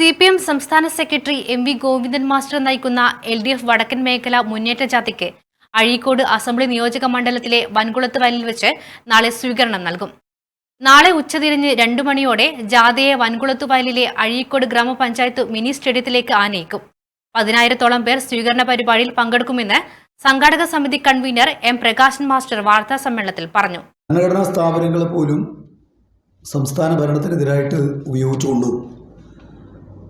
CPM സംസ്ഥാന secretary MV Govindan master നയിക്കുന്ന LDF വടക്കൻ മേഖല മുന്നേറ്റ ജാഥയ്ക്ക് അഴീക്കോട് അസംബ്ലി നിയോജക മണ്ഡലത്തിലെ വൻകുളത്ത് വയലിൽ വെച്ച് നാളെ സ്വീകരണം നൽകും. നാളെ ഉച്ചതിരിഞ്ഞ് 2 മണിയോടെ ജാഥയെ വൻകുളത്ത് വയലിലെ അഴീക്കോട് ഗ്രാമപഞ്ചായത്ത് മിനി സ്റ്റേഡിയത്തിലേക്ക് ആനയിക്കും. 10,000-ഓളം പേർ സ്വീകരണ പരിപാടിയിൽ പങ്കെടുക്കുമെന്ന് സംഘാടക സമിതി കൺവീനർ M പ്രകാശൻ മാസ്റ്റർ വാർത്താ സമ്മേളനത്തിൽ പറഞ്ഞു. ഭരണഘടനാ സ്ഥാപനങ്ങളെ പോലും സംസ്ഥാന ഭരണത്തിനെതിരായിട്ട് ഉപയോഗിച്ചുകൊണ്ടും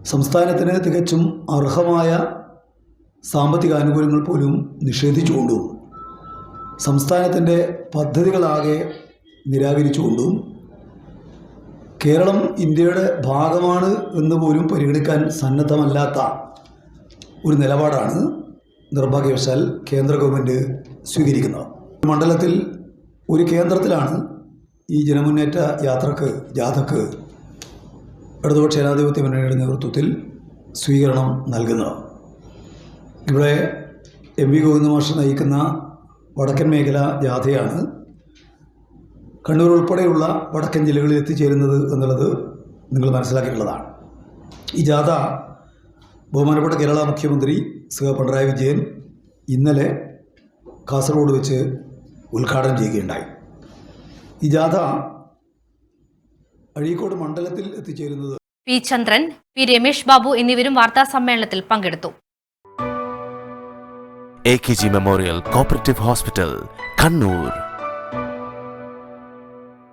സംസ്ഥാനത്തിന് തികച്ചും അർഹമായ സാമ്പത്തിക ആനുകൂല്യങ്ങൾ പോലും നിഷേധിച്ചുകൊണ്ടും സംസ്ഥാനത്തിൻ്റെ പദ്ധതികളാകെ നിരാകരിച്ചുകൊണ്ടും കേരളം ഇന്ത്യയുടെ ഭാഗമാണ് എന്ന് പോലും പരിഗണിക്കാൻ സന്നദ്ധമല്ലാത്ത ഒരു നിലപാടാണ് നിർഭാഗ്യവശാൽ കേന്ദ്ര ഗവൺമെൻറ് സ്വീകരിക്കുന്നത്. മണ്ഡലത്തിൽ ഒരു കേന്ദ്രത്തിലാണ് ഈ ജനമുന്നേറ്റ ജാഥക്ക് ഇടതുപക്ഷ ജനാധിപത്യ മുന്നണിയുടെ നേതൃത്വത്തിൽ സ്വീകരണം നൽകുന്നത്. ഇവിടെ MV ഗോവിന്ദൻ മാസ്റ്റർ നയിക്കുന്ന വടക്കൻ മേഖല ജാഥയാണ് കണ്ണൂർ ഉൾപ്പെടെയുള്ള വടക്കൻ ജില്ലകളിൽ എത്തിച്ചേരുന്നത് എന്നുള്ളത് നിങ്ങൾ മനസ്സിലാക്കിയിട്ടുള്ളതാണ്. ഈ ജാഥ ബഹുമാനപ്പെട്ട കേരള മുഖ്യമന്ത്രി ശ്രീ പിണറായി വിജയൻ ഇന്നലെ കാസർഗോഡ് വെച്ച് ഉദ്ഘാടനം ചെയ്യുകയുണ്ടായി. ഈ ജാഥ അഴീക്കോട് മണ്ഡലത്തിൽ എത്തിച്ചേരുന്നത് P. ചന്ദ്രൻ, P. രമേഷ് ബാബു എന്നിവരും വാർത്താ സമ്മേളനത്തിൽ പങ്കെടുത്തു. AKG memorial cooperative hospital, Kannur.